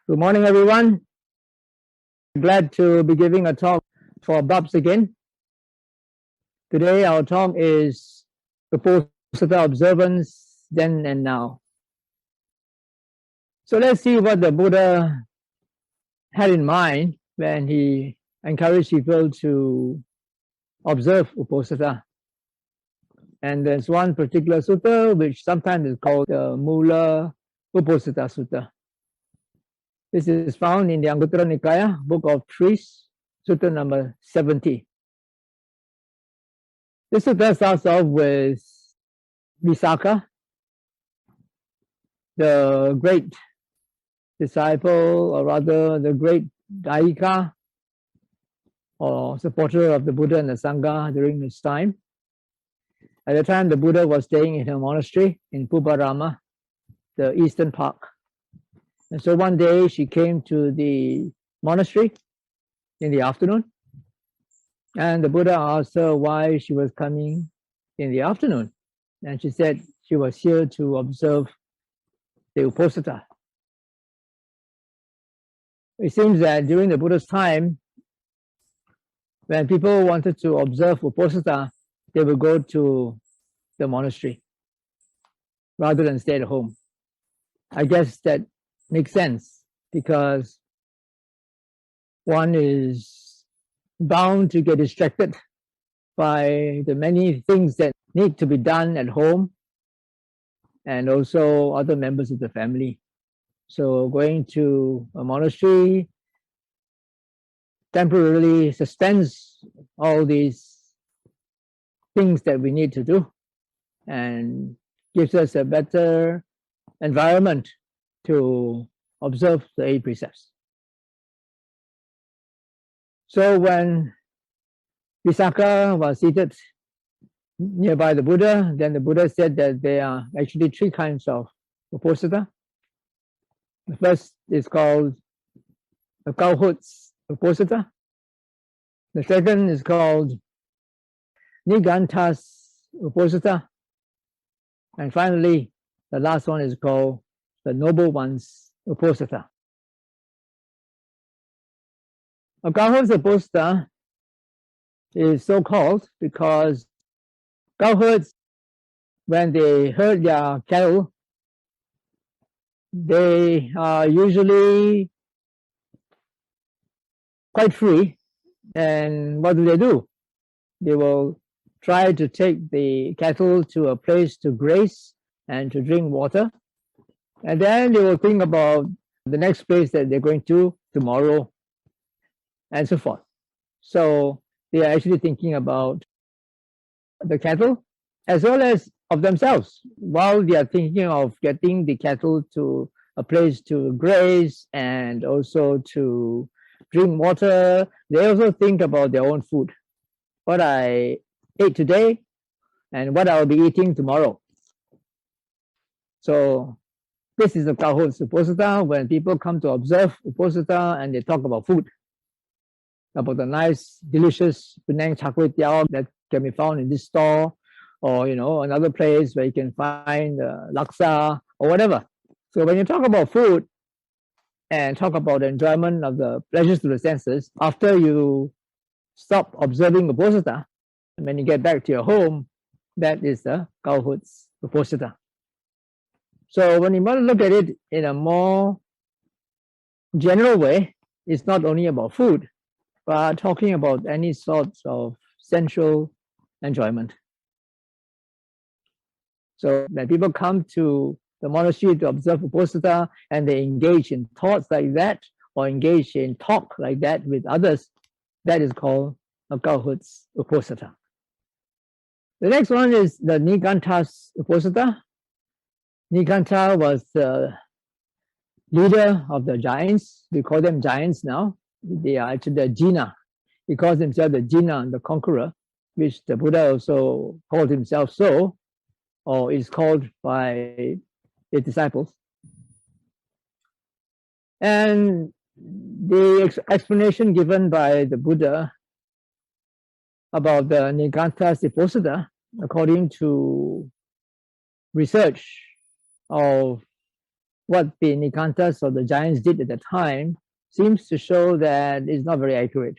Good morning, everyone. Glad to be giving a talk for Babs again. Today, our talk is Uposatha Observance Then and Now. So let's see what the Buddha had in mind when he encouraged people to observe Uposatha. And there's one particular sutta which sometimes is called the Mula Uposatha Sutta. This is found in the Anguttara Nikaya, Book of Trees, Sutta number 70. This sutta starts off with Visakha, the great disciple, or rather the great Daika, or supporter of the Buddha and the Sangha during his time. At the time, the Buddha was staying in a monastery in Pubarama, the eastern park. And so one day she came to the monastery in the afternoon, and the Buddha asked her why she was coming in the afternoon. And she said she was here to observe the Uposatha. It seems that during the Buddha's time, when people wanted to observe Uposatha, they would go to the monastery rather than stay at home. I guess that makes sense because one is bound to get distracted by the many things that need to be done at home and also other members of the family. So going to a monastery temporarily suspends all these things that we need to do and gives us a better environment to observe the 8 precepts. So when Visakha was seated nearby the Buddha, then the Buddha said that there are actually 3 kinds of Uposatha. The first is called the Kauhuts Uposatha. The second is called Nigantas Uposatha. And finally, the last one is called the Noble Ones Uposatha. A Kauhuts Uposatha is so called because cowherds, when they herd their cattle, they are usually quite free. And what do? They will try to take the cattle to a place to graze and to drink water. And then they will think about the next place that they're going to tomorrow and so forth. So they are actually thinking about the cattle as well as of themselves while they are thinking of getting the cattle to a place to graze and also to drink water. They also think about their own food, what I ate today and what I'll be eating tomorrow. So this is the Kauhuts Uposatha, when people come to observe Uposatha and they talk about food, about the nice, delicious Penang char kway teow that can be found in this store, or another place where you can find laksa or whatever. So when you talk about food and talk about the enjoyment of the pleasures to the senses, after you stop observing Uposatha, and when you get back to your home, that is the Kauhuts Uposatha. So when you want to look at it in a more general way, it's not only about food, but talking about any sorts of sensual enjoyment. So when people come to the monastery to observe Uposatha and they engage in thoughts like that or engage in talk like that with others, that is called a Kauhuts Uposatha. The next one is the Nigantas Uposatha. Niganta was the leader of the giants. We call them giants now. They are actually the Jina. He calls himself the Jina, the conqueror, which the Buddha also called himself so, or is called by his disciples. And the explanation given by the Buddha about the Nigantas Uposatha, according to research of what the Nikantas or the giants did at the time seems to show that it's not very accurate.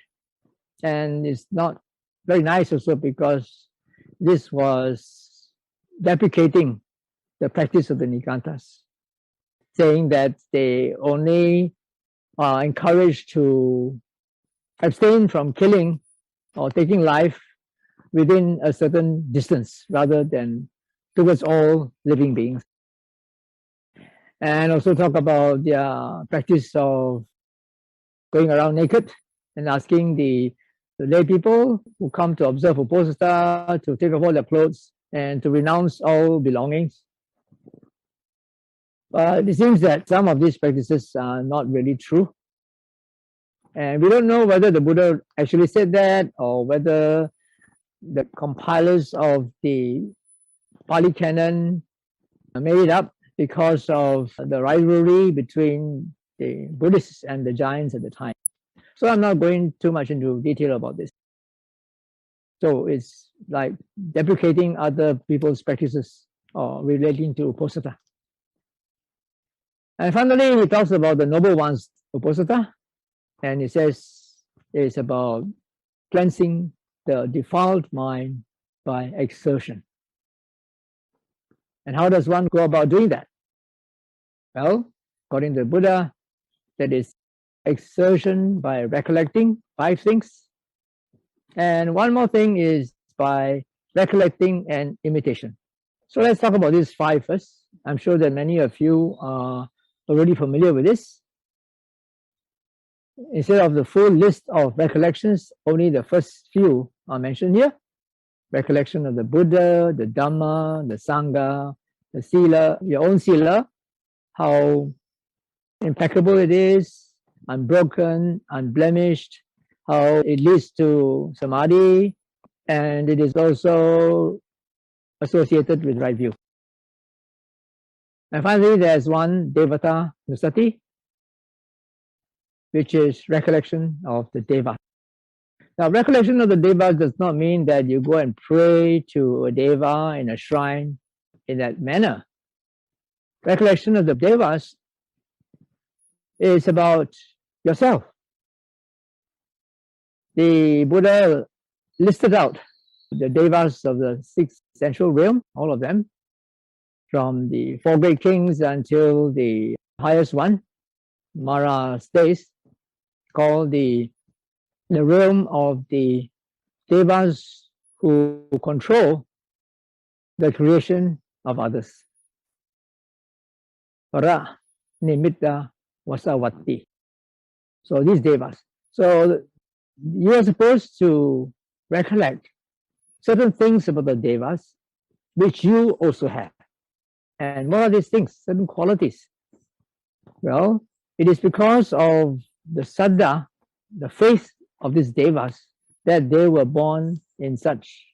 And it's not very nice also, because this was deprecating the practice of the Nikantas, saying that they only are encouraged to abstain from killing or taking life within a certain distance rather than towards all living beings. And also talk about their practice of going around naked and asking the lay people who come to observe Uposatha to take off all their clothes and to renounce all belongings. But it seems that some of these practices are not really true. And we don't know whether the Buddha actually said that, or whether the compilers of the Pali Canon made it up because of the rivalry between the Buddhists and the giants at the time. So I'm not going too much into detail about this. So it's like deprecating other people's practices or relating to Uposatha. And finally, he talks about the noble ones, Uposatha, and he says it's about cleansing the defiled mind by exertion. And how does one go about doing that? Well, according to the Buddha, that is exertion by recollecting 5 things. And one more thing is by recollecting and imitation. So let's talk about these 5 first. I'm sure that many of you are already familiar with this. Instead of the full list of recollections, only the first few are mentioned here. Recollection of the Buddha, the Dhamma, the Sangha, the Sila, your own Sila, how impeccable it is, unbroken, unblemished, how it leads to Samadhi, and it is also associated with right view. And finally, there's one Devata Nusati, which is recollection of the Deva. Now, recollection of the Devas does not mean that you go and pray to a Deva in a shrine in that manner. Recollection of the Devas is about yourself. The Buddha listed out the Devas of the 6 essential realm, all of them, from the 4 great kings until the highest one, Mara stays, called the realm of the Devas who control the creation of others. Ra, Nimitta, Vasavatti. So these Devas. So you are supposed to recollect certain things about the Devas which you also have. And what are these things? Certain qualities. Well, it is because of the saddha, the faith of these Devas, that they were born in such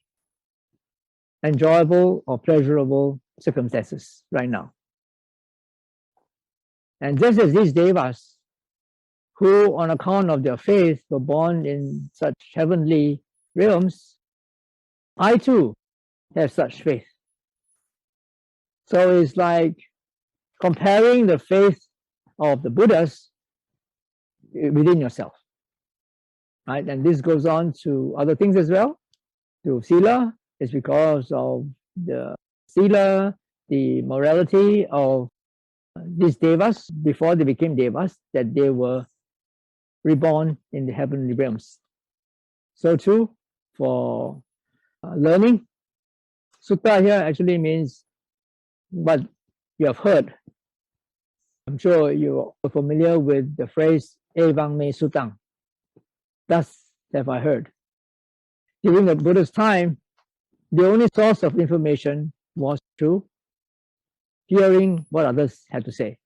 enjoyable or pleasurable circumstances right now. And just as these Devas, who on account of their faith were born in such heavenly realms, I too have such faith. So it's like comparing the faith of the Buddhas within yourself, right? And this goes on to other things as well. To Sila, it's because of the Sila, the morality of these Devas before they became Devas, that they were reborn in the heavenly realms. So too, for learning, sutta here actually means what you have heard. I'm sure you're familiar with the phrase Evang me sutang. Thus have I heard. During the Buddha's time, the only source of information was through hearing what others had to say.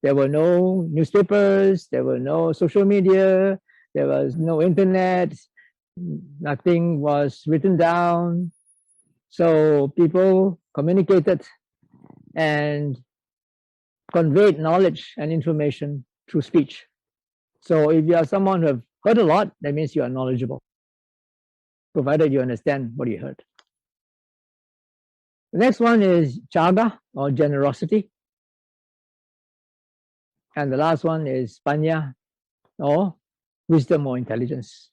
There were no newspapers, there were no social media, there was no internet, nothing was written down. So people communicated and conveyed knowledge and information through speech. So if you are someone who have heard a lot, that means you are knowledgeable, provided you understand what you heard. The next one is chaga, or generosity. And the last one is panya, or wisdom or intelligence.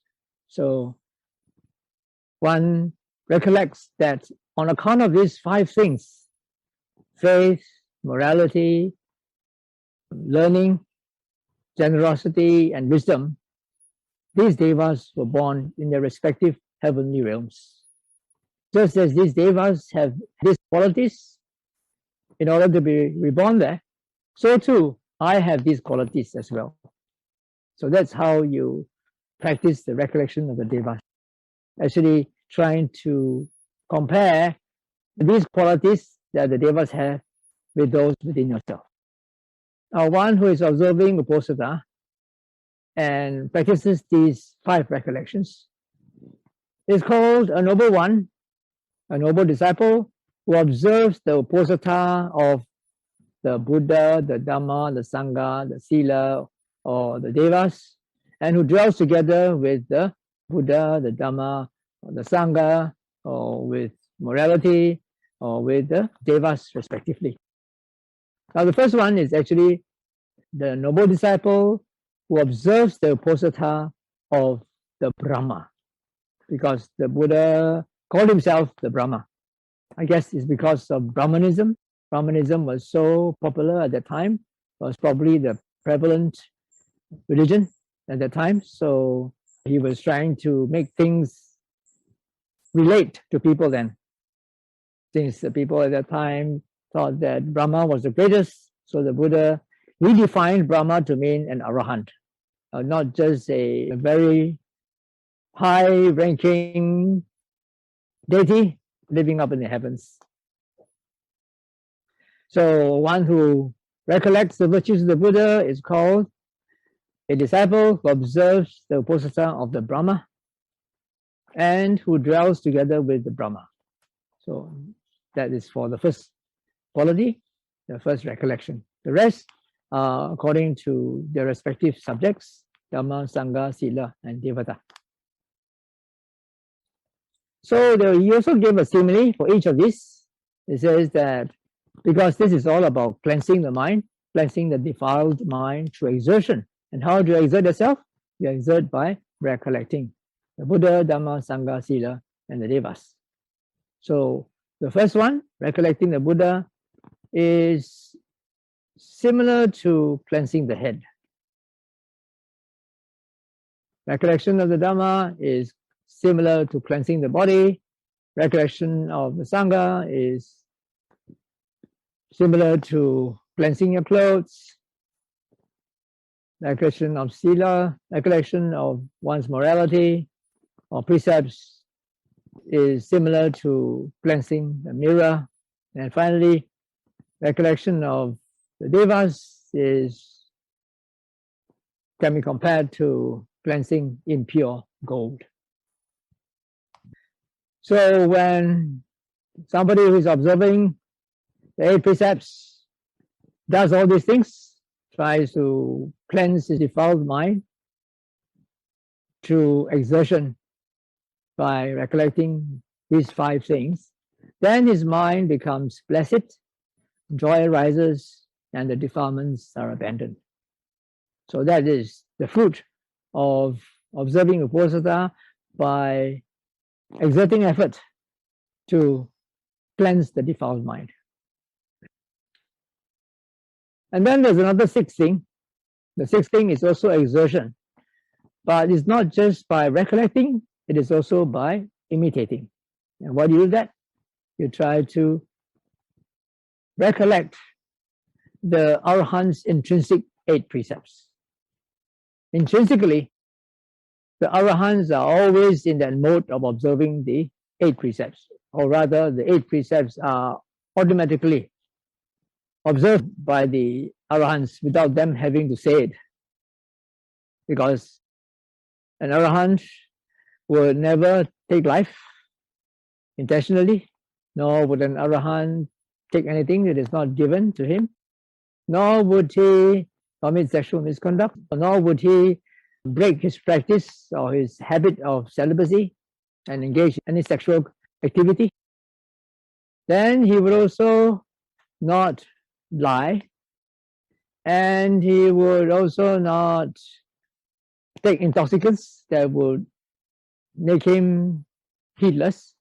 So one recollects that on account of these 5 things, faith, morality, learning, generosity, and wisdom, these devas were born in their respective heavenly realms. Just as these devas have these qualities in order to be reborn there, so too I have these qualities as well. So that's how you practice the recollection of the devas. Actually trying to compare these qualities that the devas have with those within yourself. Now, one who is observing Uposatha and practices these 5 recollections is called a noble one, a noble disciple who observes the Uposatha of the Buddha, the Dhamma, the Sangha, the Sila, or the Devas, and who dwells together with the Buddha, the Dhamma, or the Sangha, or with morality, or with the Devas respectively. Now the first one is actually the noble disciple who observes the Uposatha of the Brahma, because the Buddha called himself the Brahma. I guess it's because of Brahmanism. Brahmanism was so popular at that time, it was probably the prevalent religion at that time. So he was trying to make things relate to people then. Since the people at that time thought that Brahma was the greatest, so the Buddha redefined Brahma to mean an arahant, not just a very high-ranking deity living up in the heavens. So one who recollects the virtues of the Buddha is called a disciple who observes the Uposatha of the Brahma and who dwells together with the Brahma. So that is for the first quality, the first recollection. The rest are according to their respective subjects, Dhamma, Sangha, Sila, and Devata. So he also gave a simile for each of these. It says that because this is all about cleansing the mind, cleansing the defiled mind through exertion. And how do you exert yourself? You exert by recollecting the Buddha, Dhamma, Sangha, Sila, and the Devas. So the first one, recollecting the Buddha, is similar to cleansing the head. Recollection of the Dhamma is similar to cleansing the body. Recollection of the Sangha is similar to cleansing your clothes. Recollection of Sila, recollection of one's morality or precepts is similar to cleansing the mirror. And finally, recollection of the Devas can be compared to cleansing impure gold. So when somebody who is observing the 8 precepts does all these things, tries to cleanse his defiled mind through exertion by recollecting these 5 things, then his mind becomes blessed, joy arises, and the defilements are abandoned. So that is the fruit of observing Uposatha by exerting effort to cleanse the defiled mind. And then there's another 6th thing. The 6th thing is also exertion, but it's not just by recollecting, it is also by imitating. And why do you do that? You try to recollect the Arahant's intrinsic 8 precepts. Intrinsically, the Arahants are always in that mode of observing the 8 precepts, or rather the 8 precepts are automatically observed by the Arahants without them having to say it. Because an Arahant would never take life intentionally, nor would an Arahant take anything that is not given to him, nor would he commit sexual misconduct, nor would he break his practice or his habit of celibacy and engage in any sexual activity. Then he would also not lie, and he would also not take intoxicants that would make him heedless.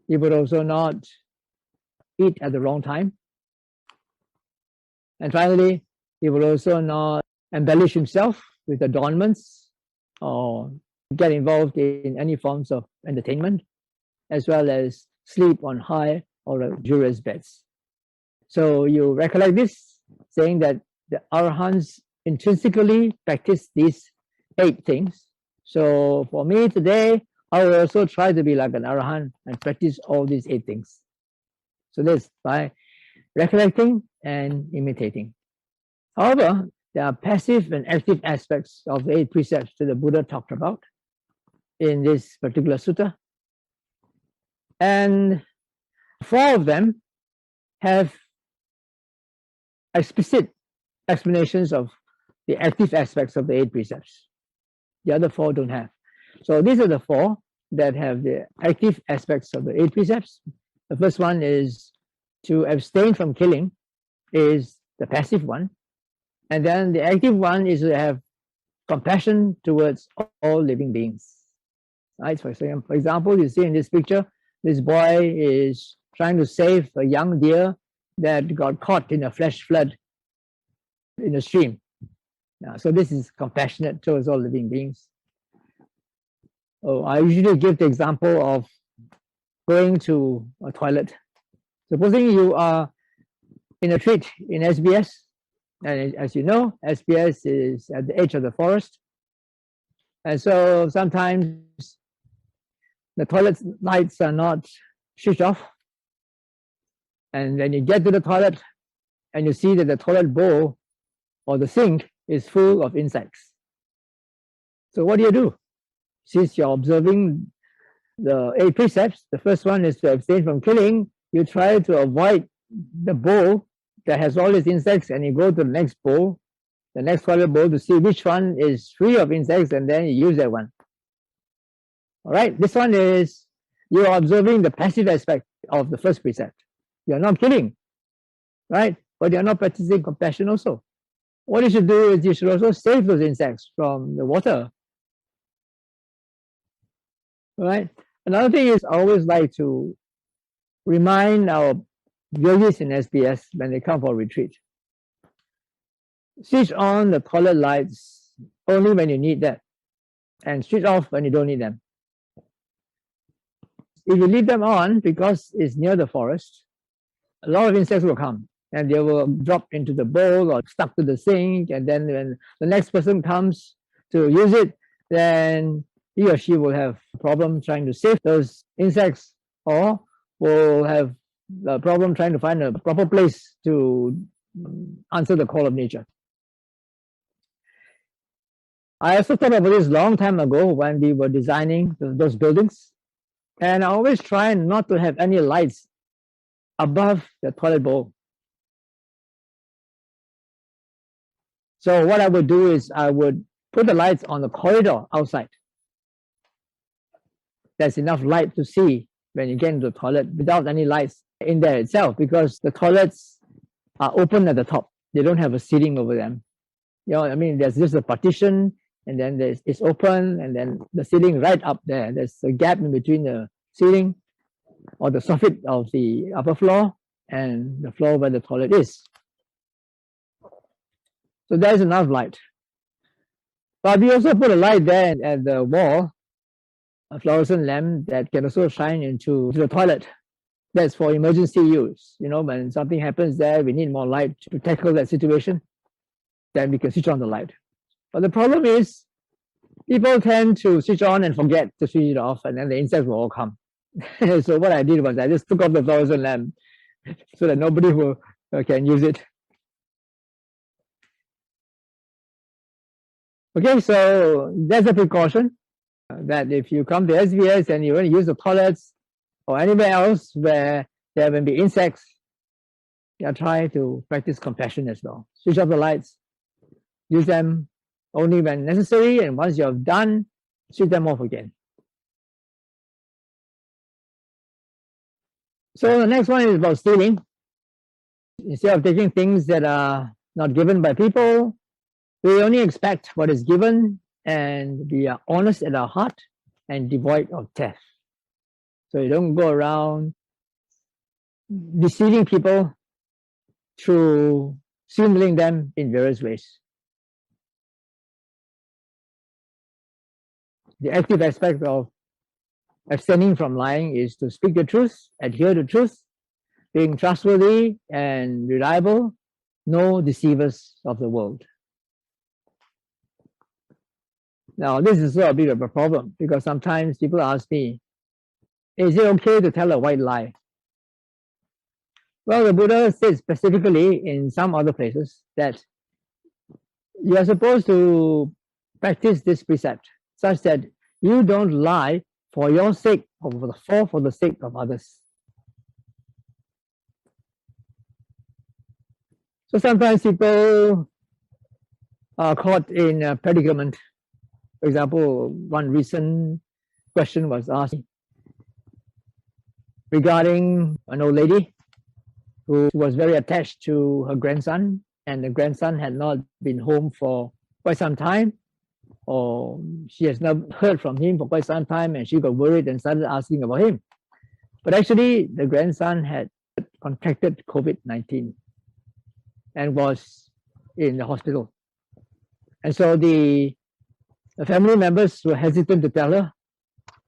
He would also not eat at the wrong time. And finally, he would also not embellish himself with adornments or get involved in any forms of entertainment, as well as sleep on high or luxurious beds. So you recollect this, saying that the Arahants intrinsically practice these 8 things. So for me today, I will also try to be like an Arahant and practice all these 8 things. So that's by recollecting and imitating. However, there are passive and active aspects of the 8 precepts that the Buddha talked about in this particular sutta. And 4 of them have explicit explanations of the active aspects of the 8 precepts. The other 4 don't have. So these are the 4 that have the active aspects of the 8 precepts. The first one is to abstain from killing, is the passive one. And then the active one is to have compassion towards all living beings. Right? For example, you see in this picture, this boy is trying to save a young deer that got caught in a flash flood in a stream. Now, so this is compassionate towards all living beings. Oh, I usually give the example of going to a toilet. Supposing you are in a retreat in SBS, and as you know, SBS is at the edge of the forest. And so sometimes the toilet lights are not switched off. And when you get to the toilet and you see that the toilet bowl or the sink is full of insects. So what do? Since you're observing the 8 precepts, the first one is to abstain from killing. You try to avoid the bowl that has all these insects, and you go to the next bowl, the next toilet bowl, to see which one is free of insects, and then you use that one. All right, this one is you are observing the passive aspect of the first precept. You're not killing, right? But you're not practicing compassion also. What you should do is you should also save those insects from the water. All right. Another thing is I always like to remind our yogis in SBS when they come for retreat. Switch on the toilet lights only when you need them, and switch off when you don't need them. If you leave them on because it's near the forest, a lot of insects will come and they will drop into the bowl or stuck to the sink, and then when the next person comes to use it, then he or she will have a problem trying to save those insects, or will have a problem trying to find a proper place to answer the call of nature. I also thought about this long time ago when we were designing those buildings, and I always try not to have any lights above the toilet bowl. So what I would do is I would put the lights on the corridor outside. There's enough light to see when you get into the toilet without any lights in there itself, because the toilets are open at the top. They don't have a ceiling over them. You know, I mean, there's just a partition, and then it's open, and then the ceiling right up there. There's a gap in between the ceiling or the soffit of the upper floor and the floor where the toilet is. So there's enough light. But we also put a light there at the wall, a fluorescent lamp that can also shine into the toilet. That's for emergency use. You know, when something happens there, we need more light to tackle that situation, then we can switch on the light. But the problem is, people tend to switch on and forget to switch it off, and then the insects will all come. So what I did was I just took off the fluorescent lamp so that nobody can use it. Okay, so that's a precaution, that if you come to SBS and you want to use the toilets or anywhere else where there will be insects, try to practice compassion as well. Switch off the lights, use them only when necessary, and once you have done, switch them off again. So the next one is about stealing. Instead of taking things that are not given by people, we only expect what is given, and we are honest at our heart and devoid of theft. So you don't go around deceiving people through swindling them in various ways. The active aspect of abstaining from lying is to speak the truth, adhere to truth, being trustworthy and reliable, no deceivers of the world. Now, this is a bit of a problem because sometimes people ask me, is it okay to tell a white lie? Well, the Buddha says specifically in some other places that you are supposed to practice this precept such that you don't lie for your sake or for the sake of others. So sometimes people are caught in a predicament. For example, one recent question was asked regarding an old lady who was very attached to her grandson, and the grandson had not been home for quite some time, or she has not heard from him for quite some time, and she got worried and started asking about him. But actually, the grandson had contracted COVID-19 and was in the hospital. And so the family members were hesitant to tell her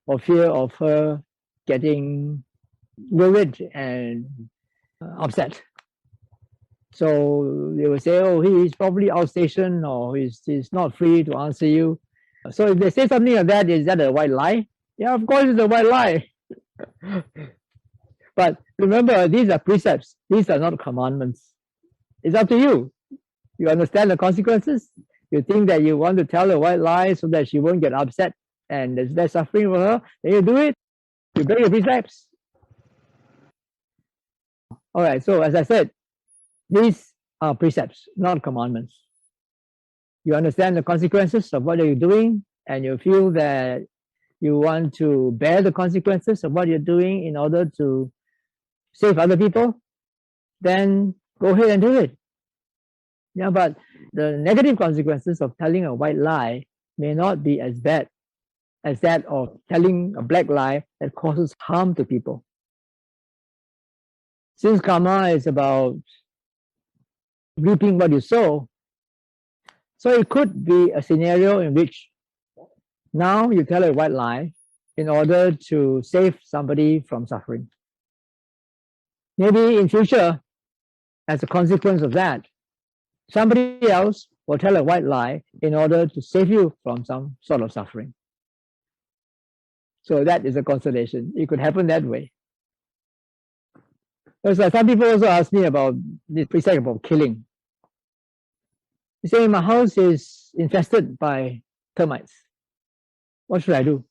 for fear of her getting worried and upset. So they would say, oh, he's probably outstation, or he's not free to answer you. So if they say something like that, is that a white lie? Yeah, of course it's a white lie. But remember, these are precepts. These are not commandments. It's up to you. You understand the consequences. You think that you want to tell a white lie so that she won't get upset and there's less suffering for her, then you do it. You break the precepts. All right, so as I said, these are precepts, not commandments. You understand the consequences of what you're doing, and you feel that you want to bear the consequences of what you're doing in order to save other people, then go ahead and do it. Yeah, but the negative consequences of telling a white lie may not be as bad as that of telling a black lie that causes harm to people. Since karma is about reaping what you sow, so it could be a scenario in which now you tell a white lie in order to save somebody from suffering. Maybe in future, as a consequence of that, somebody else will tell a white lie in order to save you from some sort of suffering. So that is a consolation. It could happen that way. So some people also ask me about this precept about killing. You say, my house is infested by termites. What should I do?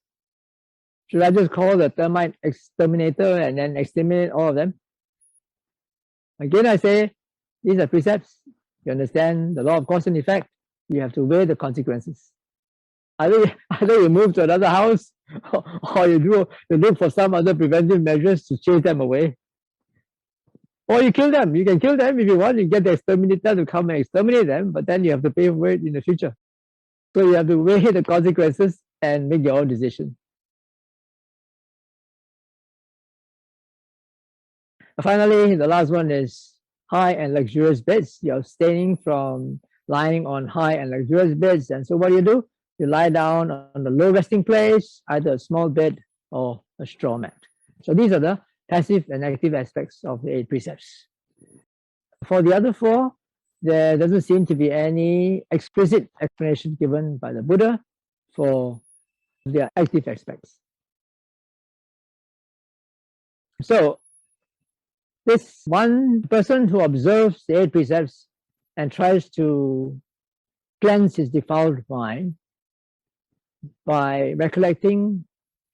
Should I just call the termite exterminator and then exterminate all of them? Again, I say, these are precepts. You understand the law of cause and effect. You have to weigh the consequences. Either you move to another house, or you look for some other preventive measures to chase them away. Or you kill them. You can kill them if you want. You get the exterminator to come and exterminate them, but then you have to pay for it in the future. So you have to weigh the consequences and make your own decision. Finally, the last one is high and luxurious beds. You're abstaining from lying on high and luxurious beds. And so what do? You lie down on the low resting place, either a small bed or a straw mat. So these are the passive and active aspects of the 8 precepts. For the other 4, there doesn't seem to be any explicit explanation given by the Buddha for their active aspects. So this one person who observes the 8 precepts and tries to cleanse his defiled mind by recollecting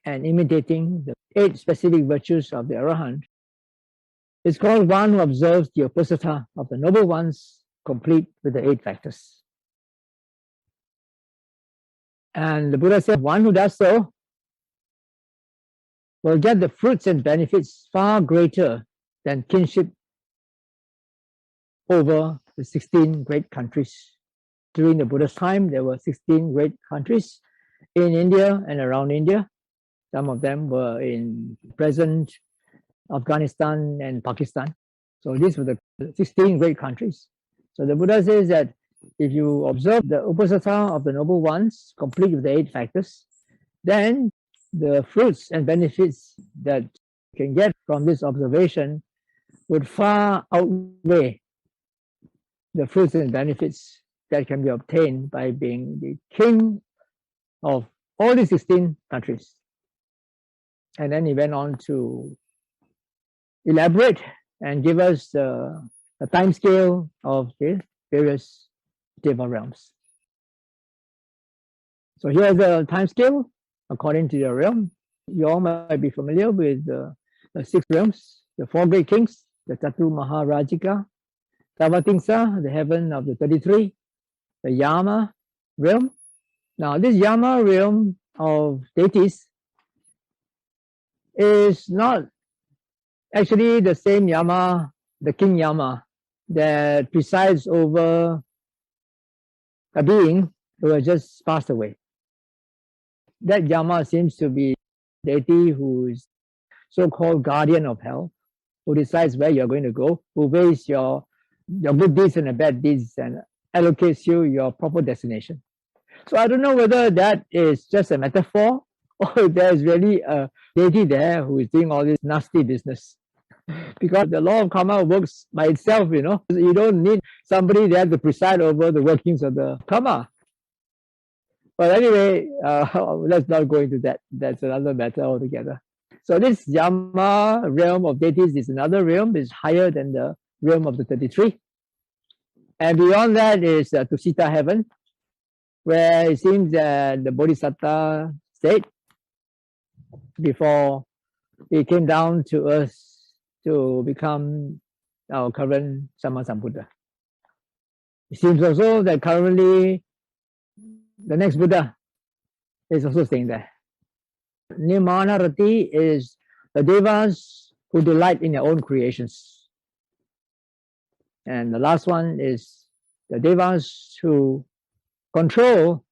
and imitating the 8 specific virtues of the Arahant is called one who observes the Uposatha of the noble ones, complete with the 8 factors. And the Buddha said, one who does so will get the fruits and benefits far greater than kinship over the 16 great countries. During the Buddha's time, there were 16 great countries in India and around India. Some of them were in present Afghanistan and Pakistan. So these were the 16 great countries. So the Buddha says that if you observe the Uposatha of the Noble Ones, complete with the 8 factors, then the fruits and benefits that you can get from this observation would far outweigh the fruits and benefits that can be obtained by being the king of all the 16 countries. And then he went on to elaborate and give us the time scale of the various Deva realms. So here's the time scale according to your realm. You all might be familiar with the 6 realms, the 4 great kings, the Chatu Maharajika, Tavatimsa, the heaven of the 33, the Yama realm. Now this Yama realm of deities is not actually the same Yama, the King Yama, that presides over a being who has just passed away. That Yama seems to be a deity who is so-called guardian of hell, who decides where you're going to go, who weighs your good deeds and the bad deeds and allocates you your proper destination. So I don't know whether that is just a metaphor or there's really a deity there who is doing all this nasty business. Because the law of karma works by itself, you know. You don't need somebody there to preside over the workings of the karma. But anyway, let's not go into that. That's another matter altogether. So this Yama realm of deities is another realm, is higher than the realm of the 33. And beyond that is Tusita heaven, where it seems that the Bodhisattva stayed before he came down to earth to become our current Sammasambuddha. It seems also that currently the next Buddha is also staying there. Nirmanarati is the devas who delight in their own creations. And the last one is the devas who control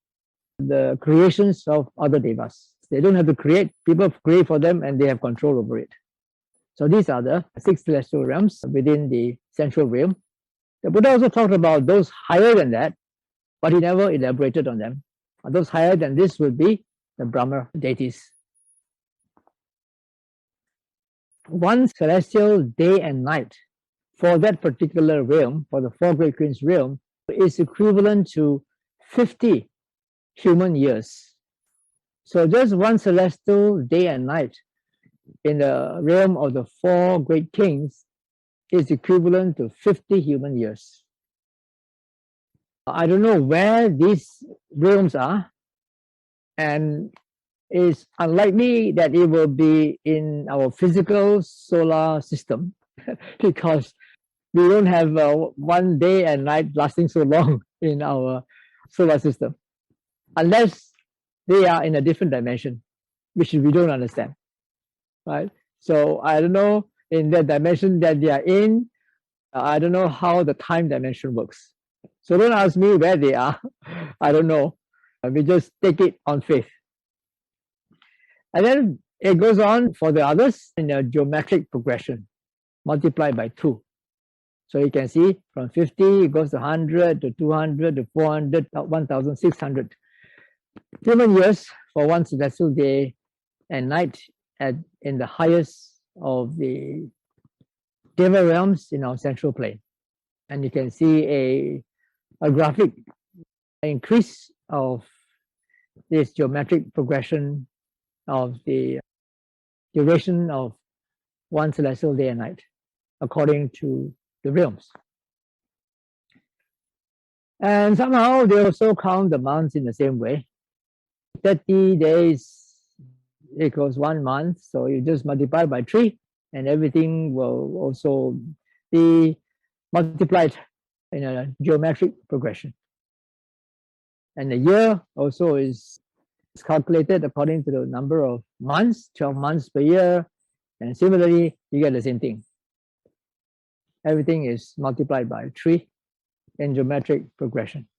the creations of other devas. They don't have to create, people create for them and they have control over it. So these are the 6 celestial realms within the central realm. The Buddha also talked about those higher than that, but he never elaborated on them. Those higher than this would be the Brahma deities. One celestial day and night for that particular realm, for the 4 great queens realm, is equivalent to 50 human years. So just one celestial day and night in the realm of the 4 great kings is equivalent to 50 human years. I don't know where these realms are, and it's unlikely that it will be in our physical solar system because we don't have one day and night lasting so long in our solar system, unless they are in a different dimension, which we don't understand, right? So I don't know in that dimension that they are in, I don't know how the time dimension works. So don't ask me where they are. I don't know. We just take it on faith. And then it goes on for the others in a geometric progression, multiplied by 2. So you can see from 50, it goes to 100, to 200, to 400, 1,600. Human years for one celestial day and night in the highest of the Deva realms in our central plane. And you can see a graphic increase of this geometric progression of the duration of one celestial day and night according to the realms. And somehow they also count the months in the same way. 30 days equals 1 month, so you just multiply by 3 and everything will also be multiplied in a geometric progression. And the year also is It's calculated according to the number of months, 12 months per year, and similarly, you get the same thing. Everything is multiplied by 3 in geometric progression.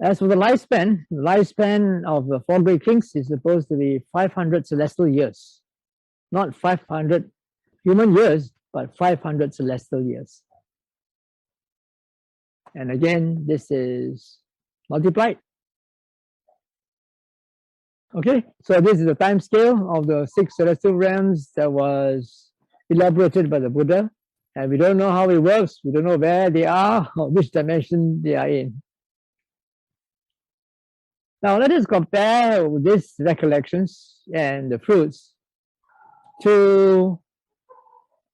As for the lifespan of the 4 great kings is supposed to be 500 celestial years. Not 500 human years, but 500 celestial years. And again, this is multiplied. Okay, so this is the time scale of the 6 celestial realms that was elaborated by the Buddha. And we don't know how it works. We don't know where they are or which dimension they are in. Now let us compare these recollections and the fruits to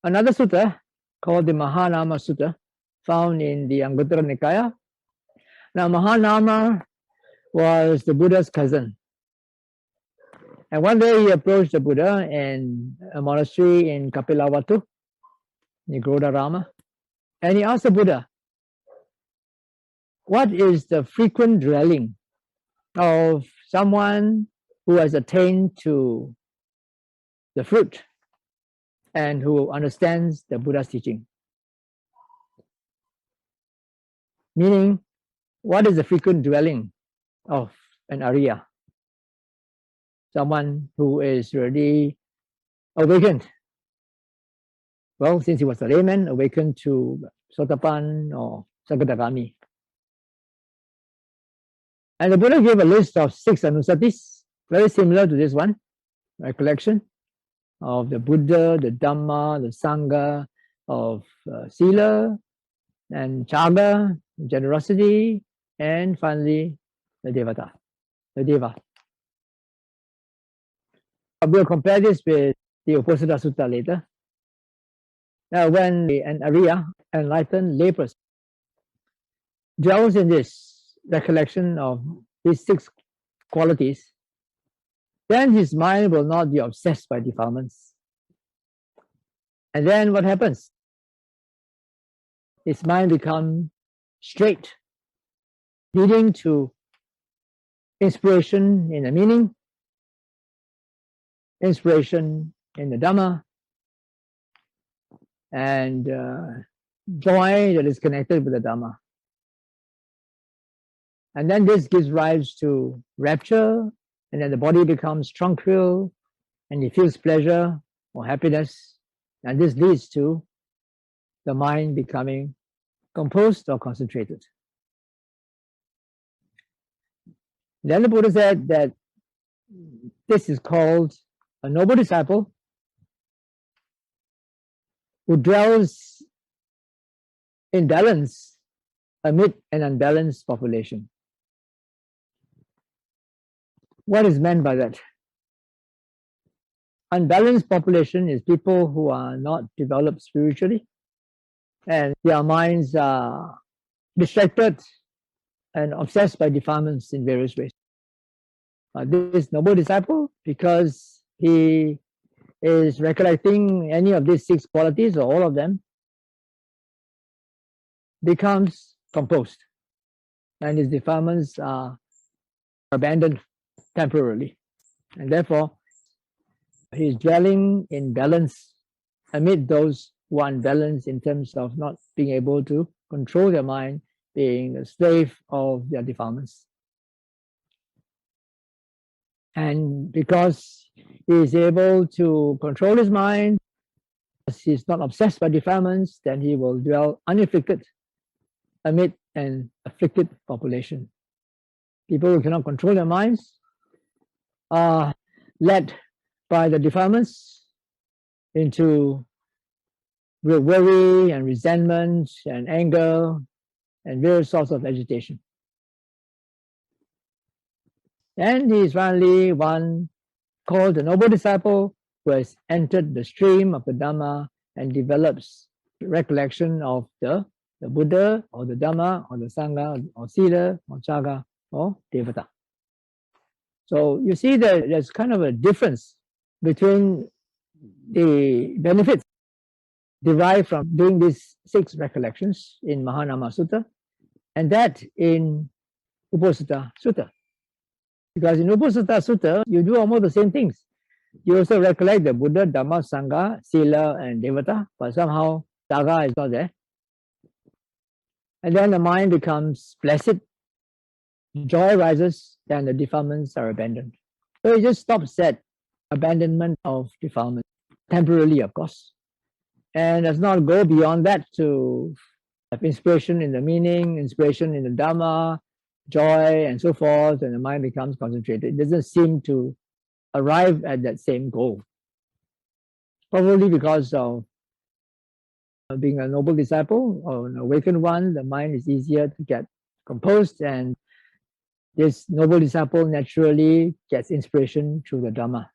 another sutta called the Mahanama Sutta, found in the Anguttara Nikaya. Now Mahanama was the Buddha's cousin. And one day he approached the Buddha in a monastery in Kapilavatthu, in Grodharama, and he asked the Buddha, what is the frequent dwelling of someone who has attained to the fruit and who understands the Buddha's teaching? Meaning, what is the frequent dwelling of an Arya? Someone who is already awakened. Well, since he was a layman, awakened to Sotapan or Sakadagami. And the Buddha gave a list of 6 anusatis, very similar to this one, recollection of the Buddha, the Dhamma, the Sangha, of Sila and Chaga, generosity, and finally the Devata, the Deva. We'll compare this with the Uposatha Sutta later. Now, when an Arya, enlightened layperson, dwells in this recollection of these 6 qualities, then his mind will not be obsessed by defilements. And then what happens? His mind becomes straight, leading to inspiration in the meaning, inspiration in the Dhamma, and joy that is connected with the Dhamma. And then this gives rise to rapture, and then the body becomes tranquil, and he feels pleasure or happiness, and this leads to the mind becoming composed or concentrated. Then the Buddha said that this is called a noble disciple who dwells in balance amid an unbalanced population. What is meant by that? Unbalanced population is people who are not developed spiritually, and their minds are distracted and obsessed by defilements in various ways. This noble disciple, because he is recollecting any of these 6 qualities or all of them, becomes composed, and his defilements are abandoned temporarily, and therefore he is dwelling in balance amid those who are unbalanced in terms of not being able to control their mind, being a slave of their defilements. And because he is able to control his mind, he is not obsessed by defilements, then he will dwell unafflicted amid an afflicted population. People who cannot control their minds are led by the defilements into worry and resentment and anger and various sorts of agitation. And he is finally one called the noble disciple who has entered the stream of the Dhamma and develops recollection of the Buddha or the Dhamma or the Sangha or Sila or Chaga or Devata. So you see that there's kind of a difference between the benefits derived from doing these 6 recollections in Mahanama Sutta and that in Uposatha Sutta. Because in Uposatha Sutta, you do almost the same things. You also recollect the Buddha, Dhamma, Sangha, Sila, and Devata, but somehow Saga is not there. And then the mind becomes placid, joy rises, and the defilements are abandoned. So it just stops at abandonment of defilement, temporarily, of course, and does not go beyond that to have inspiration in the meaning, inspiration in the Dhamma, joy, and so forth, and the mind becomes concentrated. It doesn't seem to arrive at that same goal. Probably because of being a noble disciple or an awakened one, the mind is easier to get composed, and this noble disciple naturally gets inspiration through the Dhamma.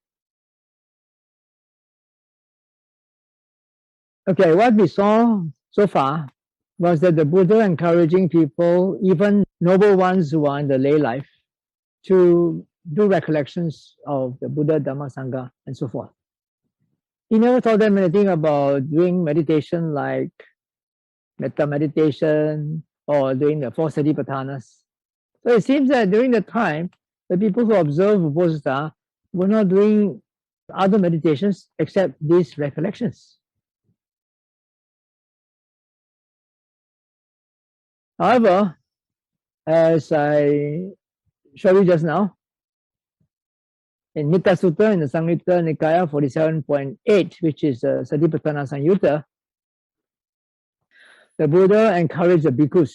Okay, what we saw so far was that the Buddha encouraging people, even noble ones who are in the lay life, to do recollections of the Buddha, Dhamma, Sangha, and so forth. He never told them anything about doing meditation like metta meditation or doing the 4 Satipatthanas. So it seems that during the time, the people who observed Uposatha were not doing other meditations except these recollections. However, as I showed you just now, in Mitta Sutta, in the Samyutta Nikaya 47.8, which is Satipatthana Samyutta, the Buddha encouraged the bhikkhus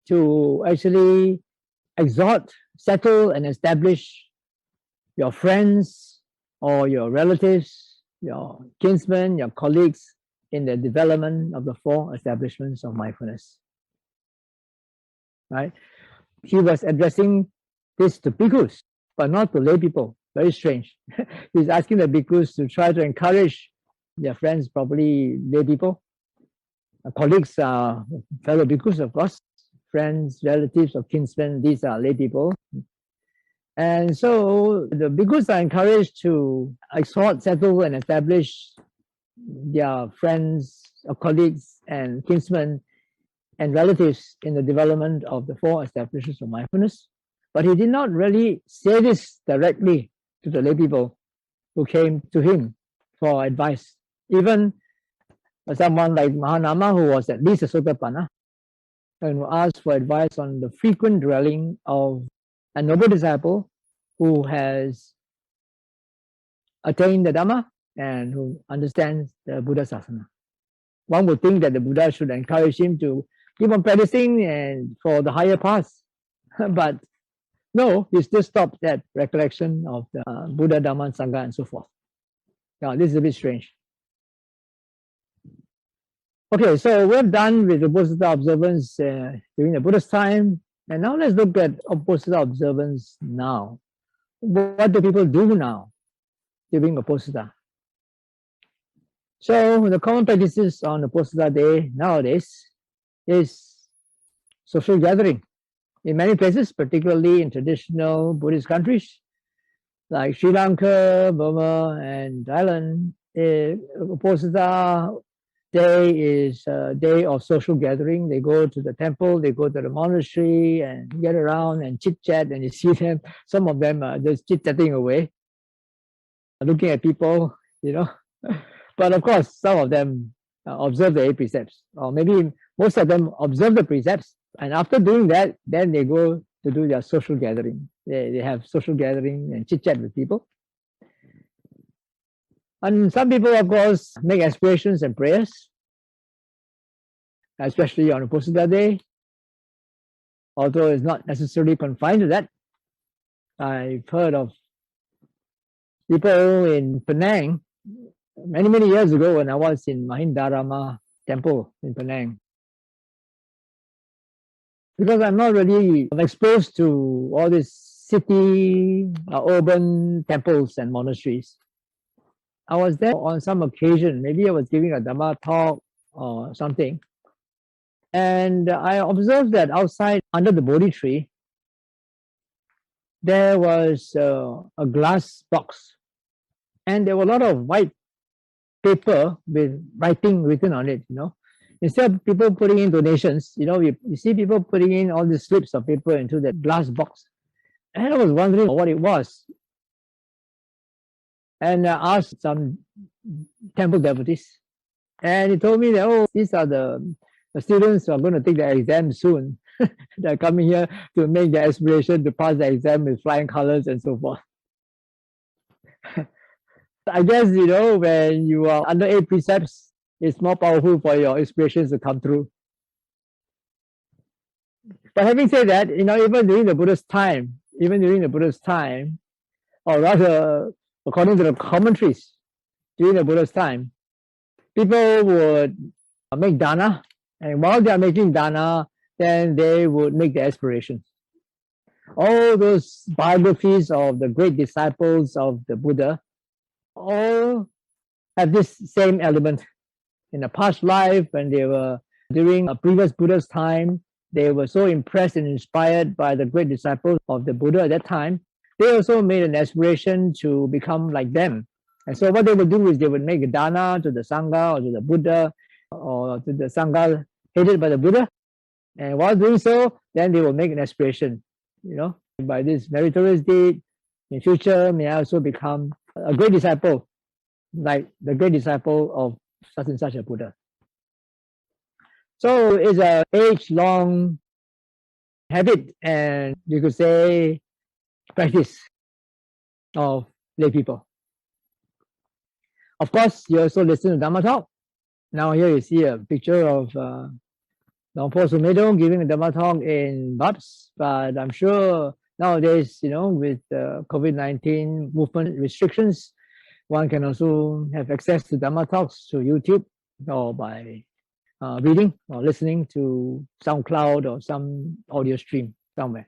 to actually exhort, settle, and establish your friends or your relatives, your kinsmen, your colleagues in the development of the 4 establishments of mindfulness. Right? He was addressing this to bhikkhus, but not to lay people. Very strange. He's asking the bhikkhus to try to encourage their friends, probably lay people. Colleagues are fellow bhikkhus, of course. Friends, relatives, or kinsmen, these are lay people. And so the bhikkhus are encouraged to exhort, settle, and establish their friends, or colleagues, and kinsmen, and relatives in the development of the 4 establishments of mindfulness. But he did not really say this directly to the lay people who came to him for advice. Even someone like Mahanama, who was at least a Sotapanna, and who asked for advice on the frequent dwelling of a noble disciple who has attained the Dhamma and who understands the Buddha Sasana. One would think that the Buddha should encourage him to keep on practicing and for the higher paths. But no, he still stopped at recollection of the Buddha, Dhamma, Sangha, and so forth. Now, this is a bit strange. Okay, so we're done with Uposatha observance during the Buddha's time. And now let's look at Uposatha observance now. What do people do now during Uposatha? So the common practices on Uposatha day nowadays is social gathering. In many places, particularly in traditional Buddhist countries like Sri Lanka, Burma, and Thailand, Uposatha day is a day of social gathering. They go to the temple, they go to the monastery and get around and chit-chat, and you see them, some of them are just chit-chatting away, looking at people, you know. But of course, some of them observe the 8 precepts, or maybe most of them observe the precepts, and after doing that, then they go to do their social gathering. They have social gathering and chit-chat with people. And some people, of course, make aspirations and prayers, especially on Uposatha day, although it's not necessarily confined to that. I've heard of people in Penang many, many years ago when I was in Mahindarama temple in Penang. Because I'm not really exposed to all these city, urban temples and monasteries. I was there on some occasion, maybe I was giving a Dhamma talk or something. And I observed that outside, under the Bodhi tree, there was a glass box. And there were a lot of white paper with writing written on it, you know. Instead of people putting in donations, you know, you see people putting in all these slips of paper into that glass box. And I was wondering what it was. And I asked some temple devotees. And he told me that, oh, these are the students who are going to take the exam soon. They're coming here to make their aspiration to pass the exam with flying colors and so forth. I guess, when you are under 8 precepts, it's more powerful for your aspirations to come true. But having said that, even during the Buddha's time, or rather, according to the commentaries, during the Buddha's time, people would make dana, and while they are making dana, then they would make the aspirations. All those biographies of the great disciples of the Buddha all have this same element. In a past life, when they were during a previous Buddha's time, they were so impressed and inspired by the great disciples of the Buddha at that time, they also made an aspiration to become like them. And so what they would do is they would make a dana to the Sangha or to the Buddha or to the Sangha headed by the Buddha. And while doing so, then they will make an aspiration, by this meritorious deed, in future may I also become a great disciple, like the great disciple of such and such a Buddha. So it's an age-long habit, and you could say practice of lay people. Of course, you also listen to Dhamma talk. Now here you see a picture of Dong Po Sumedong giving a Dhamma talk in Babs, but I'm sure nowadays, with COVID-19 movement restrictions, one can also have access to Dhamma talks through YouTube or by reading or listening to SoundCloud or some audio stream somewhere.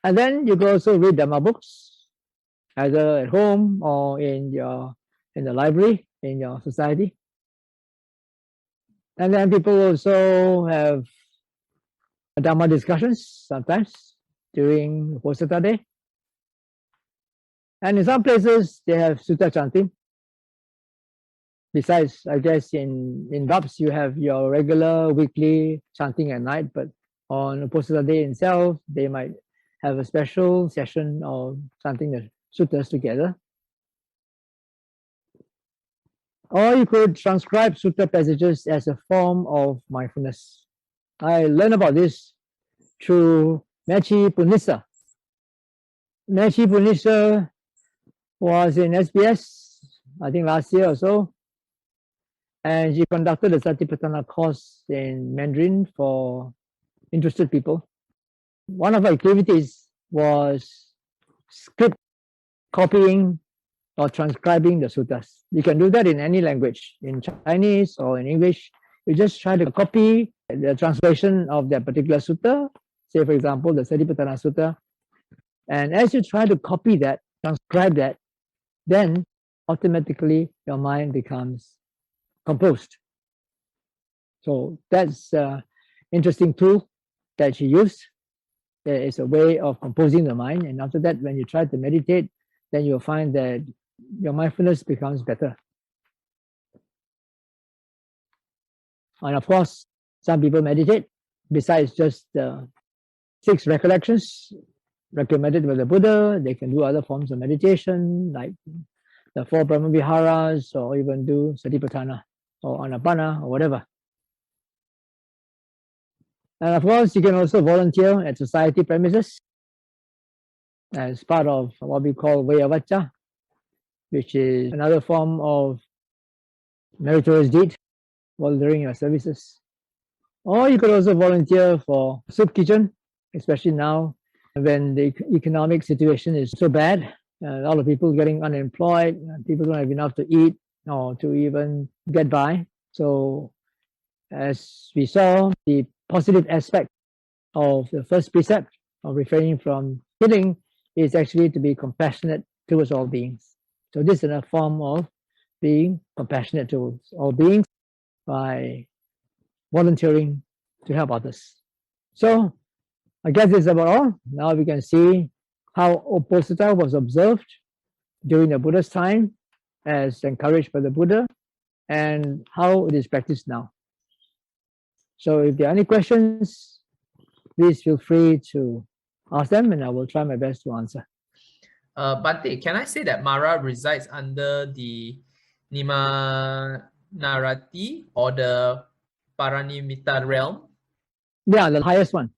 And then you can also read Dhamma books, either at home or in the library, in your society. And then people also have Dhamma discussions sometimes during Uposatha day. And in some places, they have sutta chanting. Besides, I guess in Babs, you have your regular weekly chanting at night, but on Uposatha day itself, they might have a special session of chanting the suttas together. Or you could transcribe sutta passages as a form of mindfulness. I learned about this through Mechi Punisa. Mechi Punisa was in SBS, I think last year or so, and she conducted a Satipatthana course in Mandarin for interested people. One of her activities was script copying or transcribing the suttas. You can do that in any language, in Chinese or in English. You just try to copy the translation of that particular sutta, say for example, the Satipatthana Sutta. And as you try to copy that, transcribe that, then automatically your mind becomes composed. So that's an interesting tool that she used. There is a way of composing the mind, and after that, when you try to meditate, then you'll find that your mindfulness becomes better. And of course, some people meditate besides just 6 recollections recommended by the Buddha. They can do other forms of meditation like the 4 Brahmaviharas, or even do Satipatthana or Anapana or whatever. And of course, you can also volunteer at society premises as part of what we call Vayavacha, which is another form of meritorious deed, volunteering your services. Or you could also volunteer for soup kitchen, especially now when the economic situation is so bad. A lot of people getting unemployed, people don't have enough to eat or to even get by. So as we saw, the positive aspect of the first precept of refraining from killing is actually to be compassionate towards all beings. So this is a form of being compassionate towards all beings by volunteering to help others. So I guess this is about all. Now we can see how Uposatha was observed during the Buddha's time as encouraged by the Buddha, and how it is practiced now. So if there are any questions, please feel free to Ask them and I will try my best to answer. Bante, can I say that Mara resides under the Nima Narati or the Paranimita realm? Yeah, the highest one,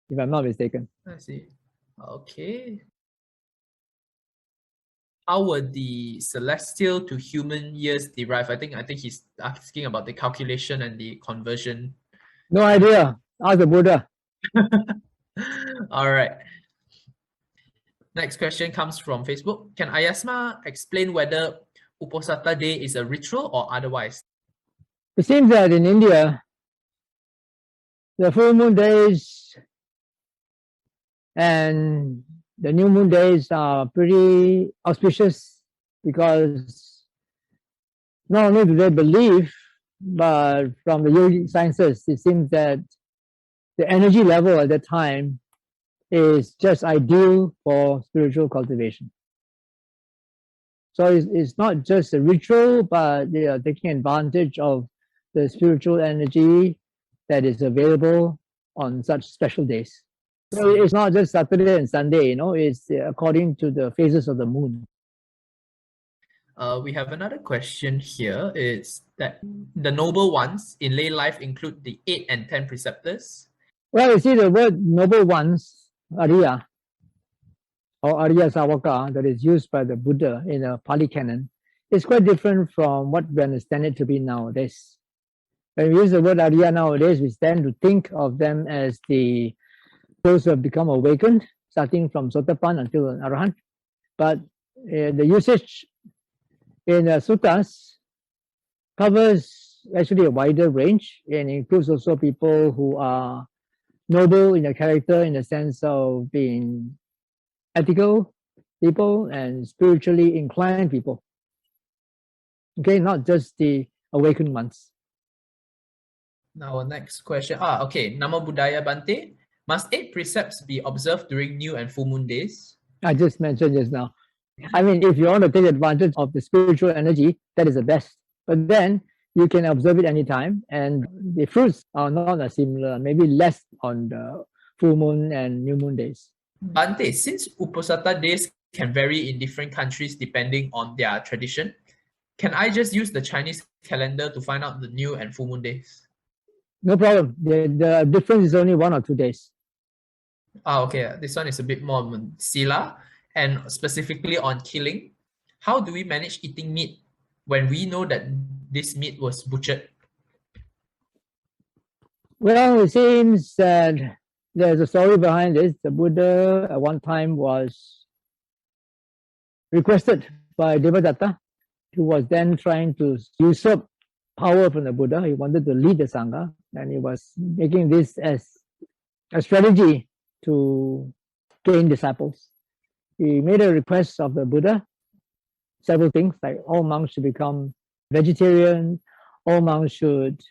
if I'm not mistaken. I see. Okay. How were the celestial to human years derived? I think he's asking about the calculation and the conversion. No idea. Ask the Buddha. All right. Next question comes from Facebook. Can Ayasma explain whether Uposatha Day is a ritual or otherwise? It seems that in India, the full moon days and the new moon days are pretty auspicious because not only do they believe, but from the yogic sciences, it seems that the energy level at that time is just ideal for spiritual cultivation. So it's not just a ritual, but they are taking advantage of the spiritual energy that is available on such special days. So it's not just Saturday and Sunday, it's according to the phases of the moon. We have another question here. It's that the noble ones in lay life include the 8 and 10 preceptors. Well, you see the word noble ones, Arya, or Arya Savaka, that is used by the Buddha in a Pali canon, is quite different from what we understand it to be nowadays. When we use the word Arya nowadays, we tend to think of them as those who have become awakened, starting from Sotapan until an Arahant. But the usage in the suttas covers actually a wider range and includes also people who are noble in their character in the sense of being ethical people and spiritually inclined people. Okay, not just the awakened ones. Now, our next question. Okay. Namo Buddhaya Bante. Must 8 precepts be observed during new and full moon days? I just mentioned just now. I mean, if you want to take advantage of the spiritual energy, that is the best. But then you can observe it anytime, and the fruits are not as similar, maybe less on the full moon and new moon days. Bante, since Uposatha days can vary in different countries depending on their tradition, can I just use the Chinese calendar to find out the new and full moon days? No problem. The difference is only 1 or 2 days. Okay. This one is a bit more on sila and specifically on killing. How do we manage eating meat when we know that this meat was butchered? Well, it seems that there's a story behind this. The Buddha at one time was requested by Devadatta, who was then trying to usurp power from the Buddha. He wanted to lead the Sangha, and he was making this as a strategy to gain disciples. He made a request of the Buddha, several things, like all monks should become vegetarian, all monks should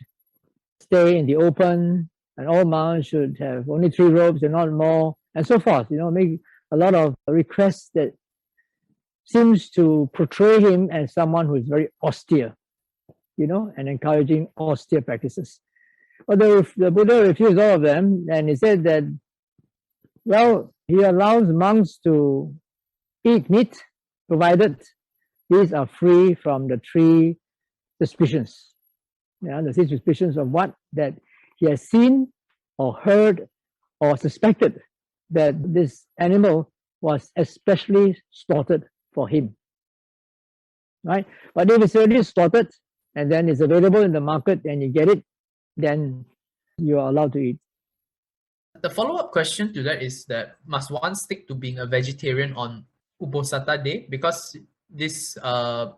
stay in the open, and all monks should have only 3 robes and not more, and so forth. Make a lot of requests that seems to portray him as someone who is very austere, and encouraging austere practices. Although the Buddha refused all of them, and he said that, well, he allows monks to eat meat, provided these are free from the 3 suspicions. The 3 suspicions of what? That he has seen or heard or suspected that this animal was especially slaughtered for him. Right? But if it's already slaughtered and then it's available in the market and you get it, then you are allowed to eat. The follow-up question to that is that must one stick to being a vegetarian on Uposatha Day? Because this, I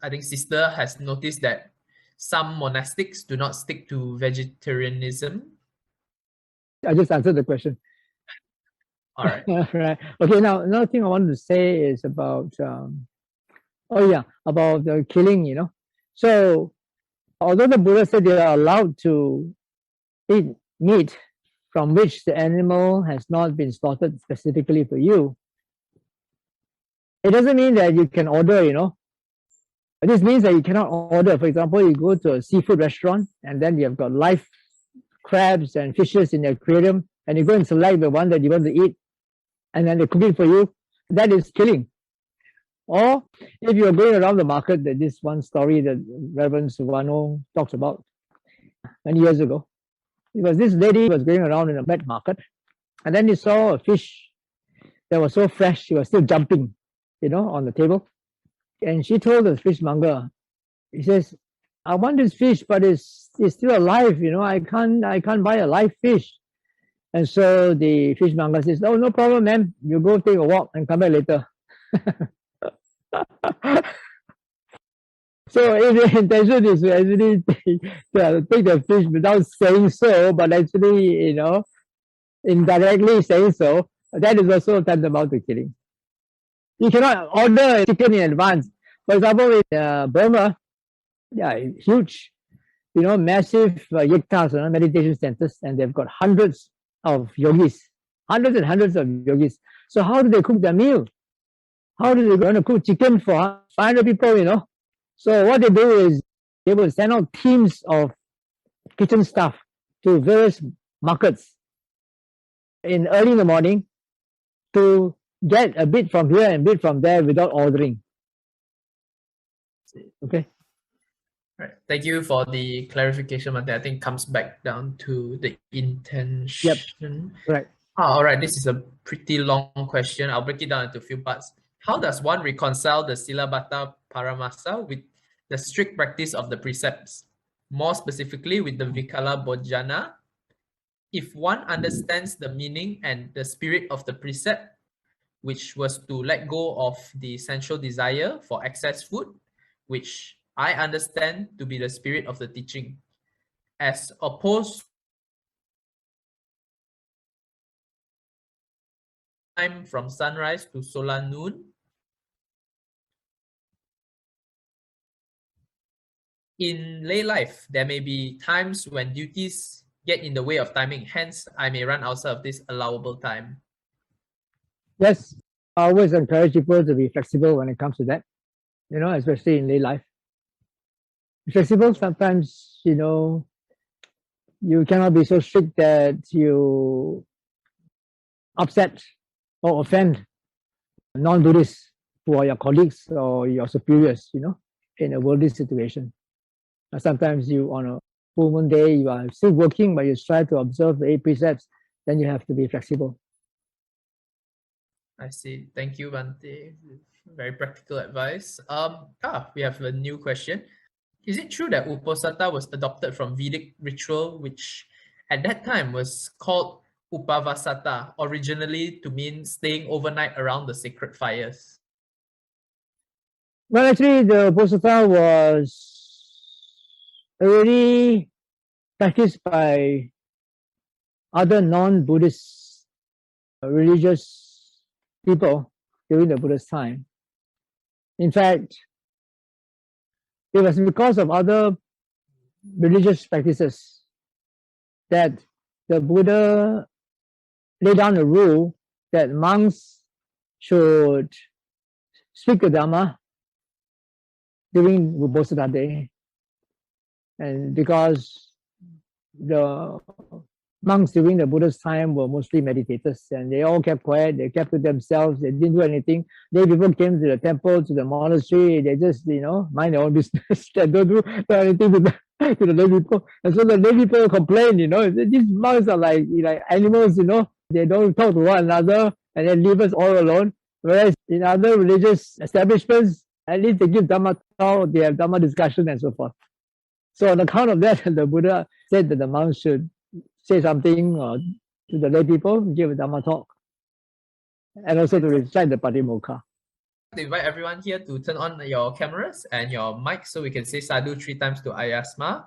think sister has noticed that some monastics do not stick to vegetarianism. I just answered the question. All right. Right. Okay, now another thing I wanted to say is about, about the killing, So, although the Buddha said they are allowed to eat meat from which the animal has not been slaughtered specifically for you, it doesn't mean that you can order, This means that you cannot order. For example, you go to a seafood restaurant and then you have got live crabs and fishes in the aquarium and you go and select the one that you want to eat, and then they cook it for you, that is killing. Or if you're going around the market, that this one story that Reverend Suvano talks about many years ago. Because this lady was going around in a wet market, and then he saw a fish that was so fresh, she was still jumping, on the table. And she told the fishmonger, he says, I want this fish, but it's still alive, I can't buy a live fish. And so the fishmonger says, no problem, ma'am. You go take a walk and come back later. So if the intention is to actually take the fish without saying so, but actually, indirectly saying so, that is also tantamount to killing. You cannot order chicken in advance. For example, in Burma, huge, massive yektas, meditation centers, and they've got hundreds of yogis, hundreds and hundreds of yogis. So how do they cook their meal? How do they going to cook chicken for 500 people, So what they do is they will send out teams of kitchen staff to various markets early in the morning to get a bit from here and a bit from there without ordering. Okay. Right. Thank you for the clarification, but I think comes back down to the intention. Yep. Right. All right. This is a pretty long question. I'll break it down into a few parts. How does one reconcile the Silabbata Paramasa with the strict practice of the precepts? More specifically, with the Vikala Bojana. If one understands the meaning and the spirit of the precept, which was to let go of the sensual desire for excess food, which I understand to be the spirit of the teaching, as opposed time from sunrise to solar noon. In lay life, there may be times when duties get in the way of timing, hence I may run outside of this allowable time. Yes, I always encourage people to be flexible when it comes to that, especially in lay life. Flexible, sometimes, you cannot be so strict that you upset or offend non-Buddhists who are your colleagues or your superiors, in a worldly situation. Sometimes you, on a full moon day, you are still working, but you try to observe the 8 precepts, then you have to be flexible. I see. Thank you, Bhante. Very practical advice. We have a new question. Is it true that Uposatha was adopted from Vedic ritual, which at that time was called Upavasatha, originally to mean staying overnight around the sacred fires? Well, actually, the Uposatha was already practiced by other non-Buddhist religious people during the Buddha's time. In fact, it was because of other religious practices that the Buddha laid down a rule that monks should speak the Dhamma during Uposatha day. And because the monks during the Buddha's time were mostly meditators, and they all kept quiet, they kept to themselves, they didn't do anything. Then people came to the temple, to the monastery, they just, mind their own business. They don't do anything to the lay people. And so the lay people complain, these monks are like animals, they don't talk to one another and then leave us all alone. Whereas in other religious establishments, at least they give Dhamma talk, they have Dhamma discussion and so forth. So on account of that, the Buddha said that the monks should say something to the lay people, give a Dhamma talk, and also to recite the Patimokkha. To invite everyone here to turn on your cameras and your mics so we can say sadhu 3 times to Ayasma.